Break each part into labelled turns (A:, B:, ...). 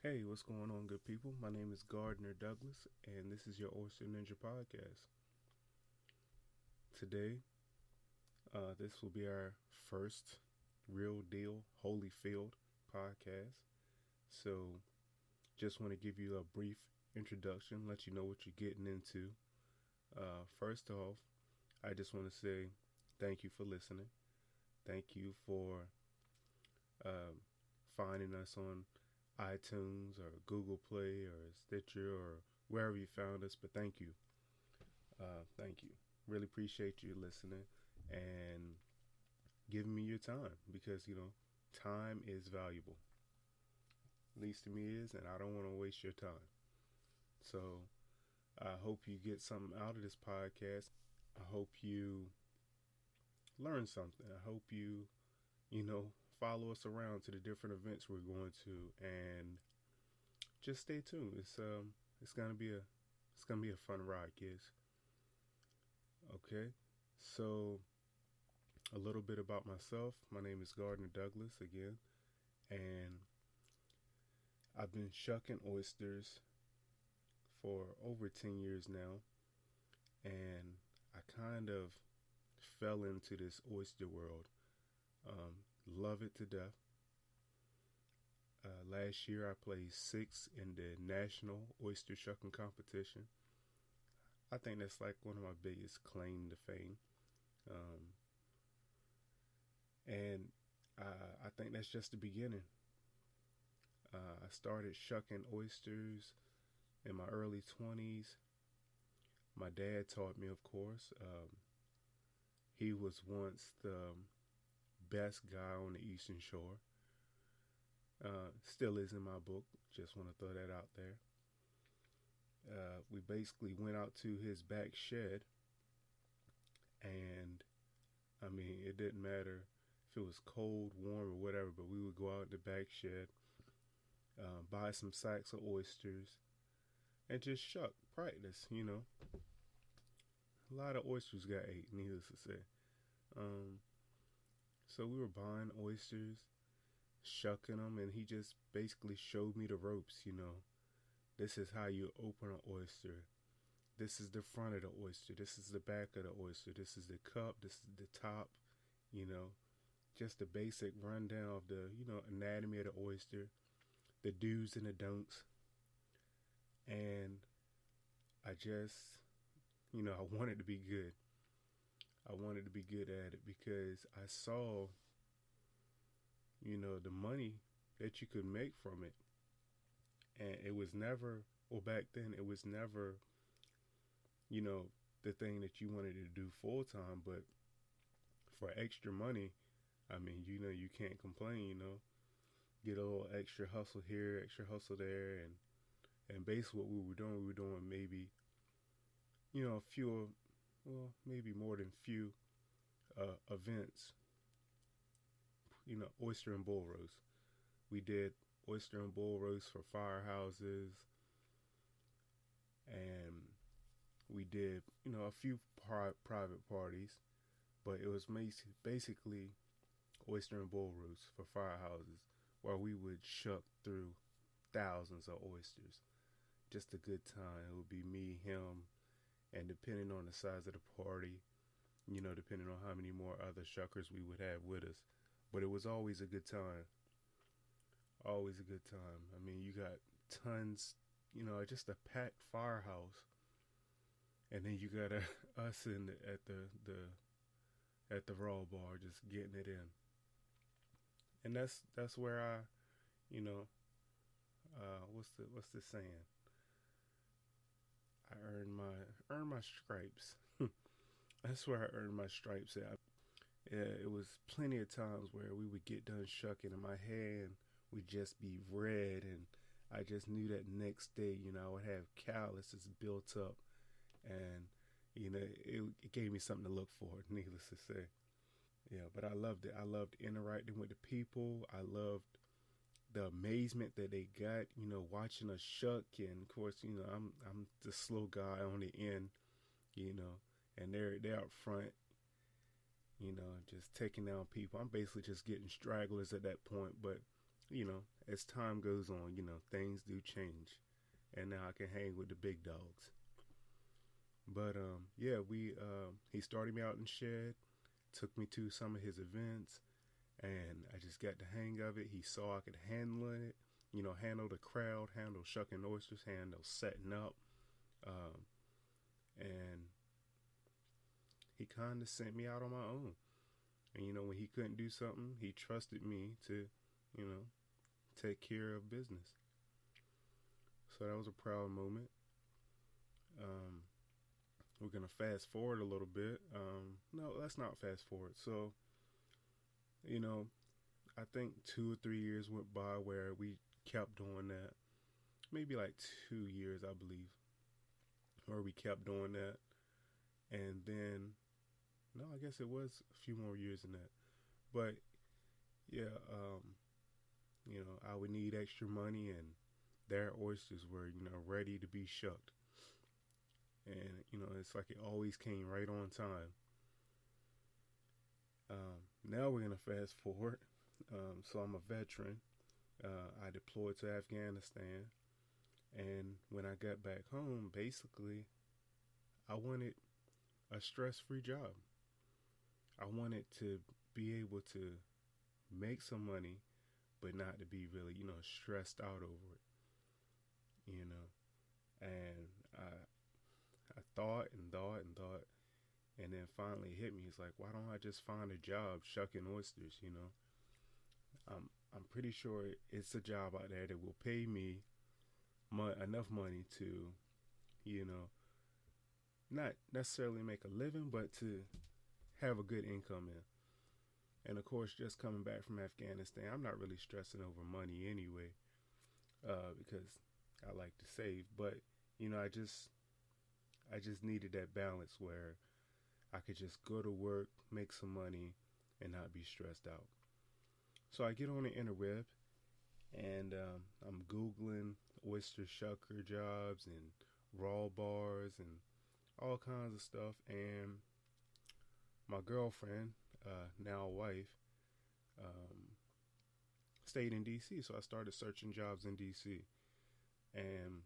A: Hey, what's going on, good people? My name is Gardner Douglas, and this is your Oyster Ninja podcast. Today, this will be our first real deal Holyfield podcast. So, just want to give you a brief introduction, let you know what you're getting into. First off, I just want to say thank you for listening. Thank you for um, finding us on iTunes or Google Play or Stitcher or wherever you found us. But thank you. Thank you. Really appreciate you listening and giving me your time because, time is valuable. At least to me is, and I don't want to waste your time. So I hope you get something out of this podcast. I hope you learn something. I hope you follow us around to the different events we're going to and just stay tuned. It's gonna be a fun ride, kids. Okay. So a little bit about myself. My name is Gardner Douglas again, and I've been shucking oysters for over 10 years now, and I kind of fell into this oyster world. Love it to death. Last year I placed sixth in the National Oyster Shucking Competition. I think that's like one of my biggest claim to fame. Um, and I think that's just the beginning. I started shucking oysters in my early 20s. My dad taught me, of course. He was once the best guy on the Eastern Shore. Still is in my book. Just want to throw that out there. We basically went out to his back shed, and I mean, it didn't matter if it was cold, warm, or whatever, but we would go out in the back shed, buy some sacks of oysters, and just shuck, practice. A lot of oysters got ate, needless to say. Um, so we were buying oysters, shucking them, and he just basically showed me the ropes. This is how you open an oyster. This is the front of the oyster. This is the back of the oyster. This is the cup. This is the top. You know, just a basic rundown of the anatomy of the oyster, the do's and the don'ts, and I just I wanted to be good. I wanted to be good at it because I saw the money that you could make from it, and it was never, well, back then it was never you know the thing that you wanted to do full time, but for extra money, I mean, you can't complain. Get a little extra hustle here, extra hustle there, and basically what we were doing maybe a few, well, maybe more than few events. Oyster and bull roast. We did oyster and bull roast for firehouses, and we did a few private parties, but it was basically oyster and bull roast for firehouses, where we would shuck through thousands of oysters. Just a good time. It would be me, him, and depending on the size of the party, depending on how many more other shuckers we would have with us. But it was always a good time. Always a good time. I mean, you got tons, just a packed firehouse, and then you got us at the raw bar just getting it in, and that's where you know, what's the saying? I earned my stripes. That's where I earned my stripes at. Yeah, it was plenty of times where we would get done shucking and my hand would just be red, and I just knew that next day, I would have calluses built up, and it gave me something to look for, needless to say. Yeah, but I loved it. I loved interacting with the people. I loved the amazement that they got, watching us shuck, and of course, I'm the slow guy on the end, you know, and they're out front, just taking down people. I'm basically just getting stragglers at that point, but as time goes on, things do change, and now I can hang with the big dogs. But yeah, we he started me out in shed, took me to some of his events, and I just got the hang of it. He saw I could handle it, handle the crowd, handle shucking oysters, handle setting up, um, and he kind of sent me out on my own. And when he couldn't do something, he trusted me to, you know, take care of business. So that was a proud moment. Um, we're gonna fast forward a little bit. No, let's not fast forward. So, you know, I think 2 or 3 years went by where we kept doing that. Maybe like 2 years, I believe, where we kept doing that. And then, no, I guess it was a few more years than that. But yeah, I would need extra money, and their oysters were, ready to be shucked. And, it's like it always came right on time. Now we're going to fast forward. So I'm a veteran. I deployed to Afghanistan. And when I got back home, basically, I wanted a stress-free job. I wanted to be able to make some money, but not to be really, stressed out over it. And I thought and thought and thought, and then finally it hit me. It's like, why don't I just find a job shucking oysters? I'm pretty sure it's a job out there that will pay me enough money to, not necessarily make a living, but to have a good income in. And of course, just coming back from Afghanistan, I'm not really stressing over money anyway, because I like to save. But I just needed that balance where I could just go to work, make some money, and not be stressed out. So I get on the interweb, and I'm Googling oyster shucker jobs and rawbars and all kinds of stuff. And my girlfriend, now wife, stayed in DC, so I started searching jobs in DC, and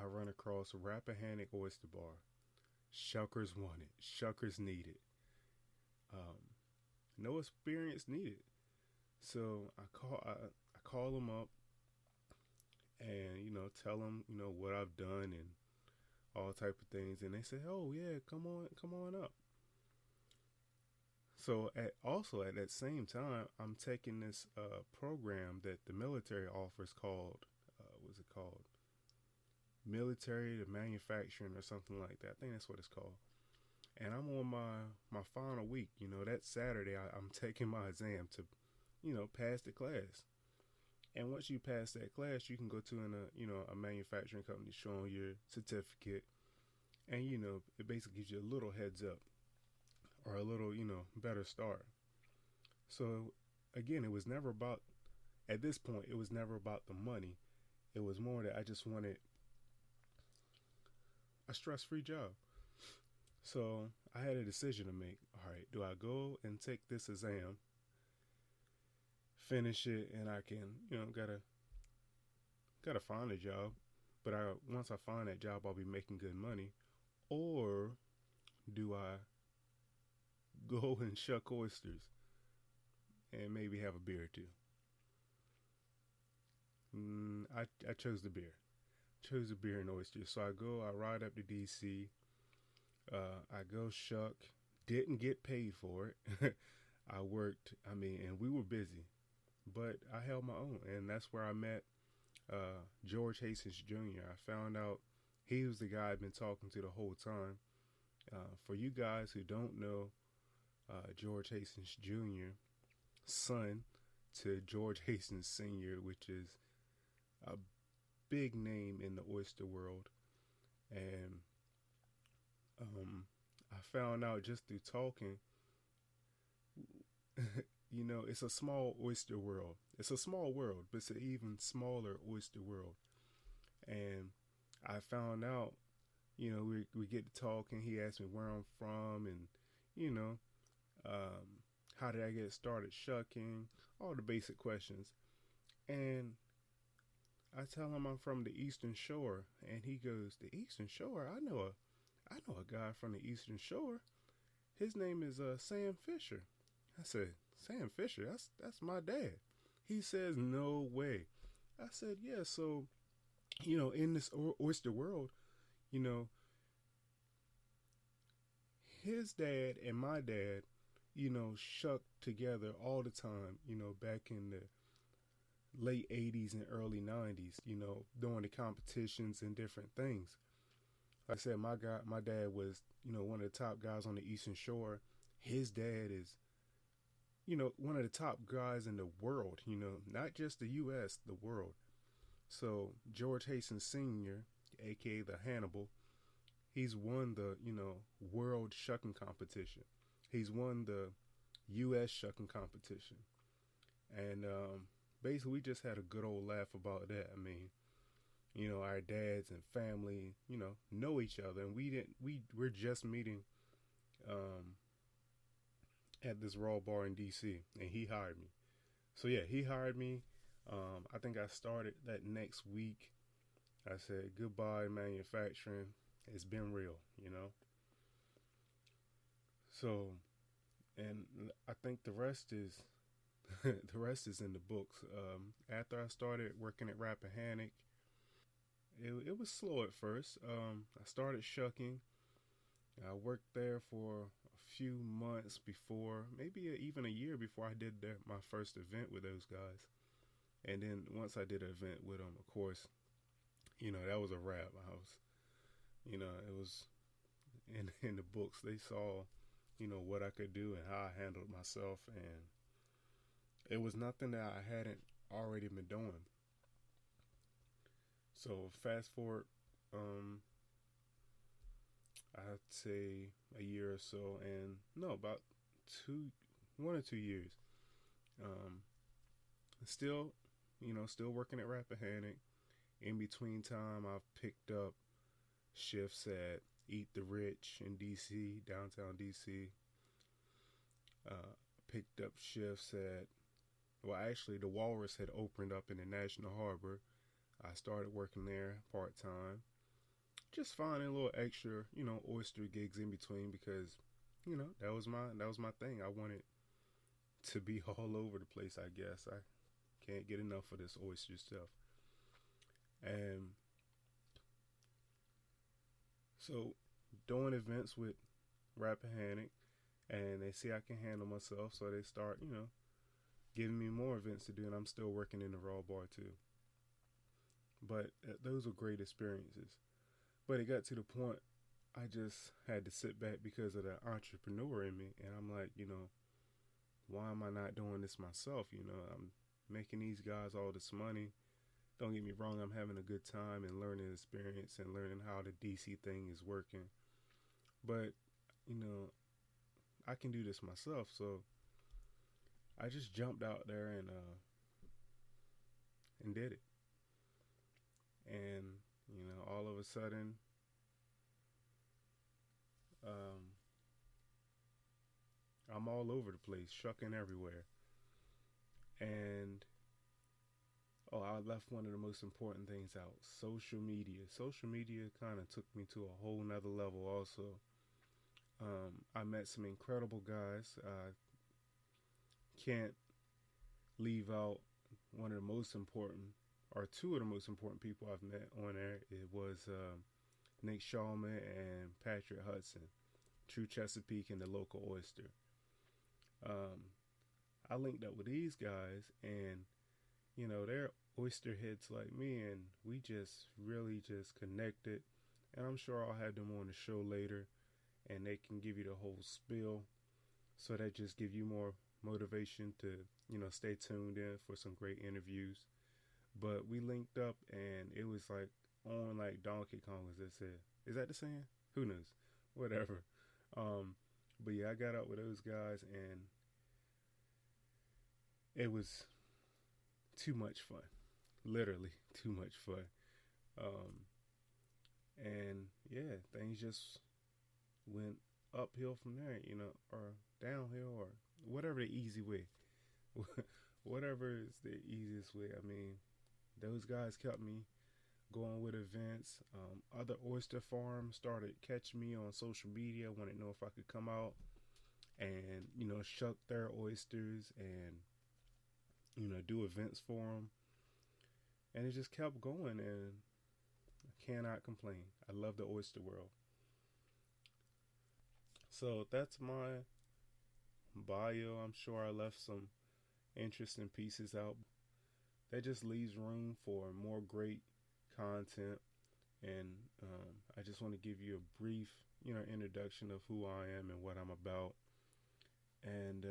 A: I run across Rappahannock Oyster Bar. Shuckers wanted, shuckers needed. No experience needed. So I call them up and tell them what I've done and all type of things, and they say, "Oh yeah, come on up." So also at that same time, I'm taking this program that the military offers called, what's it called? Military to Manufacturing or something like that. I think that's what it's called. And I'm on my final week. That Saturday I'm taking my exam to, pass the class. And once you pass that class, you can go to a manufacturing company showing your certificate, and it basically gives you a little heads up, or a little, better start. So again, it was never about, at this point, it was never about the money. It was more that I just wanted a stress-free job. So I had a decision to make. All right, do I go and take this exam, finish it, and I can, gotta find a job. But once I find that job, I'll be making good money. Or do I go and shuck oysters and maybe have a beer or two? I chose the beer. Chose the beer and oysters. So I ride up to DC. I go shuck. Didn't get paid for it. I worked, and we were busy, but I held my own. And that's where I met George Hastings Jr. I found out he was the guy I'd been talking to the whole time. For you guys who don't know, George Hastings Jr., son to George Hastings Sr., which is a big name in the oyster world. And I found out just through talking, it's a small oyster world. It's a small world, but it's an even smaller oyster world. And I found out, we get to talking. He asked me where I'm from, and, how did I get started shucking, all the basic questions. And I tell him I'm from the Eastern Shore, and he goes, "The Eastern Shore? I know a guy from the Eastern Shore. His name is Sam Fisher." I said, "Sam Fisher? That's my dad." He says, "No way." I said, "Yeah." So in this oyster world, you know, his dad and my dad, shucked together all the time. Back in the late '80s and early '90s. Doing the competitions and different things. Like I said, my dad was, one of the top guys on the Eastern Shore. His dad is, one of the top guys in the world, not just the U.S., the world. So George Hastings Sr., aka the Hannibal, he's won the, world shucking competition. He's won the U.S. shucking competition. And basically, we just had a good old laugh about that. I mean, our dads and family, know each other, and we're just meeting um, at this raw bar in D.C. and he hired me. So yeah, he hired me. I think I started that next week. I said goodbye manufacturing. It's been real. So, and I think the rest is the rest is in the books. After I started working at Rappahannock, it was slow at first. I started shucking. I worked there for a few months before, maybe even a year before I did my first event with those guys. And then once I did an event with them, of course, that was a wrap. It was in the books. They saw, what I could do and how I handled myself, and it was nothing that I hadn't already been doing. So fast forward, I'd say a year or so, and no, about 1 or 2 years. Um, still, still working at Rappahannock. In between time, I've picked up shifts at Eat the Rich in DC, downtown DC. Picked up shifts at, well, actually, the Walrus had opened up in the National Harbor. I started working there part time, just finding a little extra, oyster gigs in between because, that was my thing. I wanted to be all over the place. I guess I can't get enough of this oyster stuff, and so doing events with Rappahannock, and they see I can handle myself, so they start, giving me more events to do, and I'm still working in the raw bar too. But those were great experiences. But it got to the point I just had to sit back because of the entrepreneur in me, and I'm like, why am I not doing this myself? I'm making these guys all this money. Don't get me wrong, I'm having a good time and learning experience and learning how the DC thing is working. But, I can do this myself. So I just jumped out there and did it. And, all of a sudden, um, I'm all over the place, shucking everywhere. And oh, I left one of the most important things out: social media. Social media kind of took me to a whole nother level. Also, I met some incredible guys. I can't leave out one of the most important, or two of the most important people I've met on there. It was Nick Shawman and Patrick Hudson, True Chesapeake and the local Oyster. Um, I linked up with these guys, and they're oyster heads like me, and we just really just connected. And I'm sure I'll have them on the show later, and they can give you the whole spiel. So that just give you more motivation to stay tuned in for some great interviews. But we linked up, and it was like on like Donkey Kong, as they said. Is that the saying? Who knows? Whatever. But yeah, I got up with those guys, and it was too much fun. Literally too much fun. Um, and yeah, things just went uphill from there, or downhill, or whatever the easy way whatever is the easiest way. I mean, those guys kept me going with events. Other oyster farms started catching me on social media, wanted to know if I could come out and shuck their oysters and do events for them. And it just kept going, and I cannot complain. I love the Oyster World. So that's my bio. I'm sure I left some interesting pieces out. That just leaves room for more great content. And I just want to give you a brief, introduction of who I am and what I'm about. And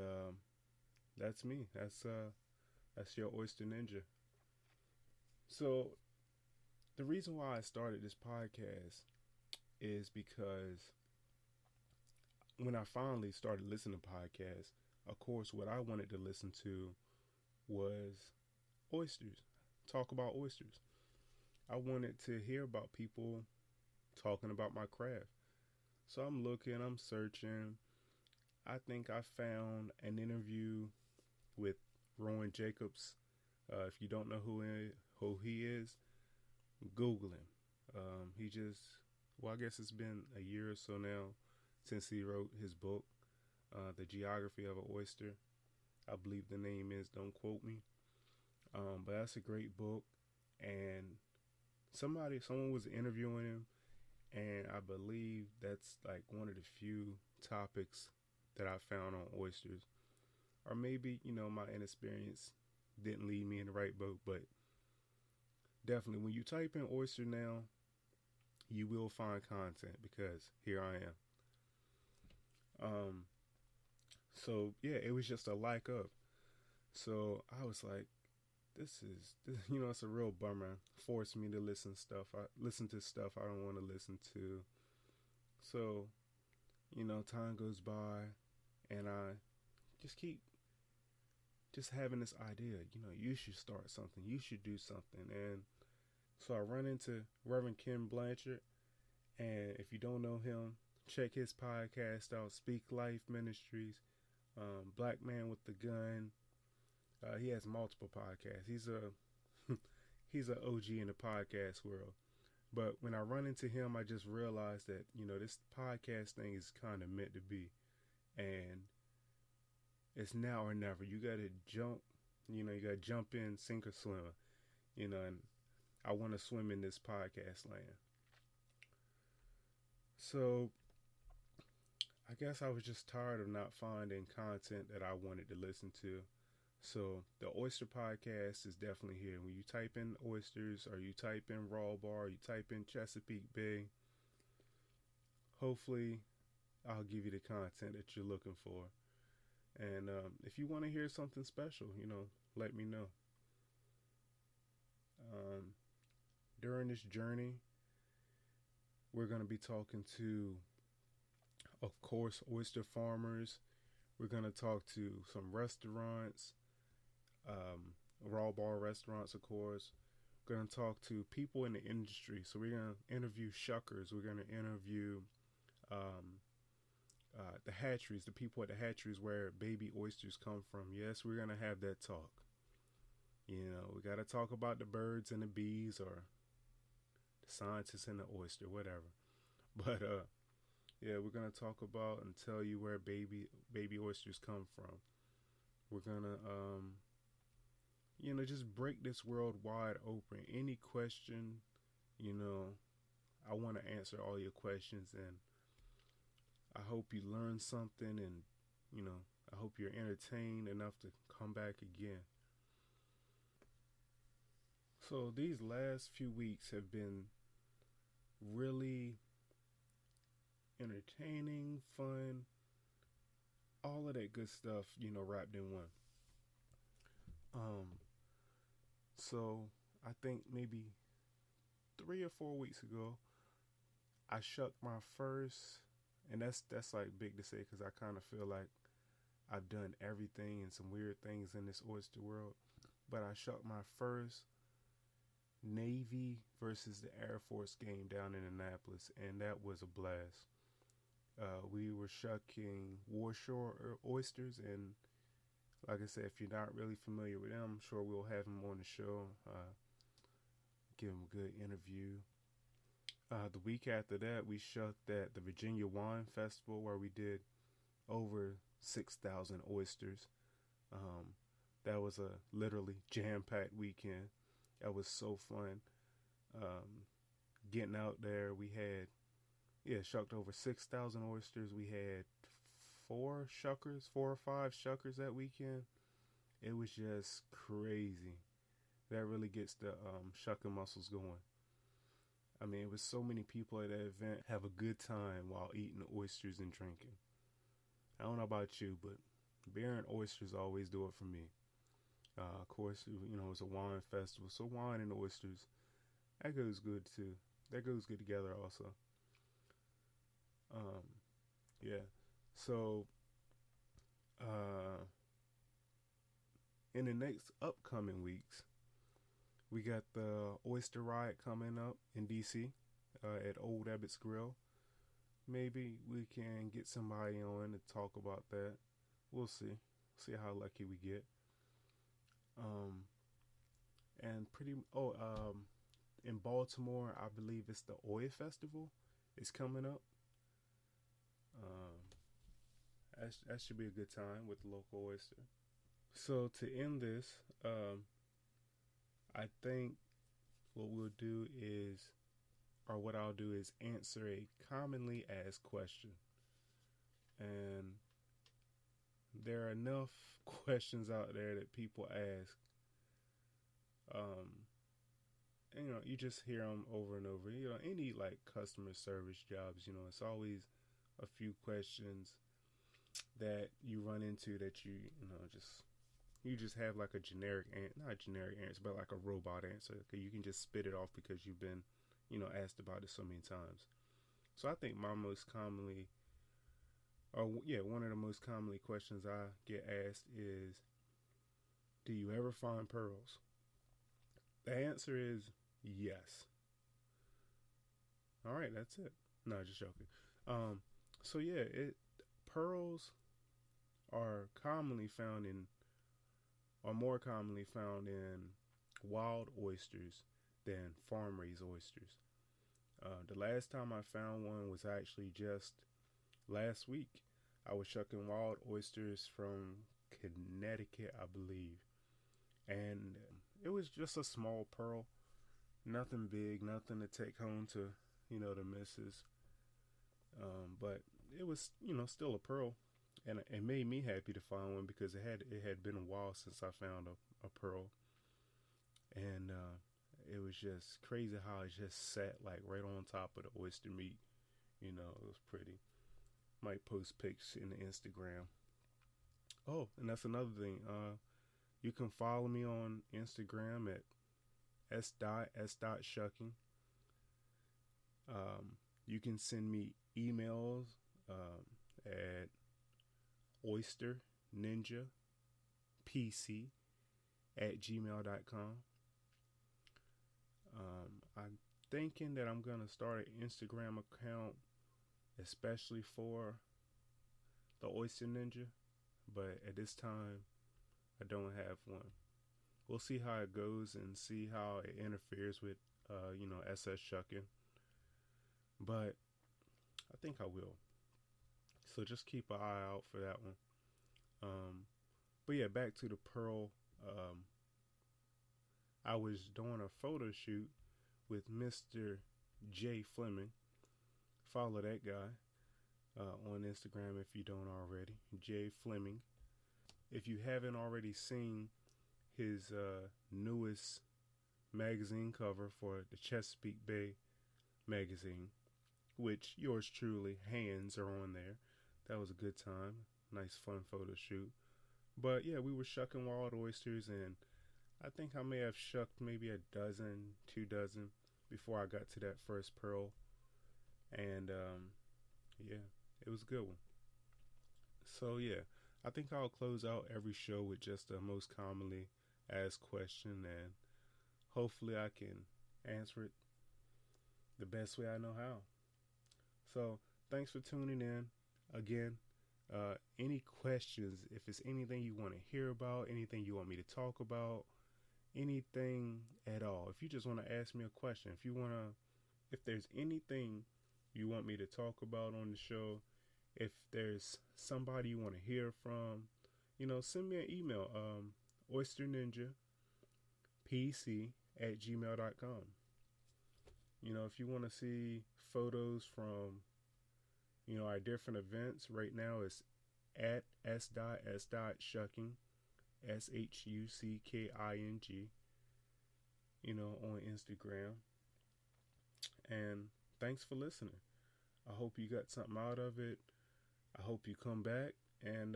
A: that's me. That's your Oyster Ninja. So the reason why I started this podcast is because when I finally started listening to podcasts, of course, what I wanted to listen to was oysters. Talk about oysters. I wanted to hear about people talking about my craft. So I'm looking, I'm searching. I think I found an interview with Rowan Jacobs. If you don't know who he is, Google him. I guess it's been a year or so now since he wrote his book, The Geography of an Oyster. I believe the name is, don't quote me. But that's a great book. And someone was interviewing him, and I believe that's like one of the few topics that I found on oysters. Or maybe, my inexperience didn't lead me in the right boat, but definitely when you type in oyster now, you will find content because here I am. So yeah, it was just a like of. So I was like, this, it's a real bummer. Forced me to listen to stuff I don't want to listen to. So, time goes by, and I just keep having this idea. You should start something. You should do something. And so I run into Reverend Ken Blanchard, and if you don't know him, check his podcast out, Speak Life Ministries, Black Man with the Gun. He has multiple podcasts. He's a OG in the podcast world. But when I run into him, I just realized that, this podcast thing is kind of meant to be. And it's now or never. You got to jump, you got to jump in, sink or swim, and I want to swim in this podcast land. So I guess I was just tired of not finding content that I wanted to listen to. So the Oyster Podcast is definitely here. When you type in oysters, or you type in rawbar, or you type in Chesapeake Bay, hopefully I'll give you the content that you're looking for. And if you want to hear something special, let me know. During this journey, we're going to be talking to, of course, oyster farmers. We're going to talk to some restaurants, raw bar restaurants, of course. We're going to talk to people in the industry. So we're going to interview shuckers. We're going to interview the hatcheries, the people at the hatcheries where baby oysters come from. Yes, we're going to have that talk. We got to talk about the birds and the bees, or the scientists and the oyster, whatever. But yeah, we're going to talk about and tell you where baby oysters come from. We're going to, just break this world wide open. Any question, I want to answer all your questions, and I hope you learn something, and, I hope you're entertained enough to come back again. So these last few weeks have been really entertaining, fun, all of that good stuff, wrapped in one. So I think maybe 3 or 4 weeks ago, I shucked my first, and that's like big to say because I kind of feel like I've done everything and some weird things in this oyster world. But I shucked my first Navy versus the Air Force game down in Annapolis, and that was a blast. We were shucking warshore oysters, and Like I said, if you're not really familiar with him, I'm sure we'll have him on the show. Give him a good interview. The week after that, we shucked at the Virginia Wine Festival where we did over 6,000 oysters. Um, that was a literally jam-packed weekend. That was so fun. Um, Getting out there, we had, shucked over 6,000 oysters. We had four or five shuckers that weekend. It was just crazy. That really gets the shucking muscles going. I mean, it was so many people at that event have a good time while eating oysters and drinking. I don't know about you, but beer and oysters always do it for me. Of course, it's a wine festival, so wine and oysters, that goes good too. That goes good together also. Um, yeah. So, uh, in the next upcoming weeks, we got the Oyster Riot coming up in DC at Old Abbott's Grill. Maybe we can get somebody on to talk about that. We'll see. See how lucky we get. And in Baltimore, I believe it's the Oil Festival. It's coming up. That should be a good time with the local oyster. So to end this, I think what I'll do is answer a commonly asked question. And there are enough questions out there that people ask. And, you just hear them over and over. Any like customer service jobs, it's always a few questions that you run into that you just have like a not a generic answer, but like a robot answer. You can just spit it off because you've been, asked about it so many times. So I think one of the most commonly questions I get asked is, do you ever find pearls? The answer is yes. All right, that's it. No, just joking. So yeah, pearls are more commonly found in wild oysters than farm-raised oysters. The last time I found one was actually just last week. I was shucking wild oysters from Connecticut, I believe. And it was just a small pearl. Nothing big, nothing to take home to, the missus. But it was, still a pearl. And it made me happy to find one because it had been a while since I found a pearl. And it was just crazy how it just sat like right on top of the oyster meat. It was pretty. Might post pics in the Instagram. Oh, and that's another thing. You can follow me on Instagram at s.shucking. You can send me emails at Oyster Ninja PC@gmail.com. I'm thinking that I'm gonna start an Instagram account, especially for the Oyster Ninja, but at this time, I don't have one. We'll see how it goes and see how it interferes with, SS shucking. But I think I will. So just keep an eye out for that one. But yeah, back to the pearl. I was doing a photo shoot with Mr. J. Fleming. Follow that guy on Instagram if you don't already. J. Fleming. If you haven't already seen his newest magazine cover for the Chesapeake Bay magazine, which yours truly, hands are on there. That was a good time. Nice fun photo shoot. But yeah, we were shucking wild oysters, and I think I may have shucked maybe a dozen, 2 dozen before I got to that first pearl. And yeah, it was a good one. So yeah, I think I'll close out every show with just the most commonly asked question, and hopefully I can answer it the best way I know how. So thanks for tuning in. Again, Any questions, if it's anything you want to hear about, anything you want me to talk about, anything at all. If you just want to ask me a question, if there's anything you want me to talk about on the show, if there's somebody you want to hear from, send me an email, Oyster Ninja PC@gmail.com. If you want to see photos from, our different events, right now it's at s.s.shucking, SHUCKING, on Instagram. And thanks for listening. I hope you got something out of it. I hope you come back, and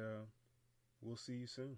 A: we'll see you soon.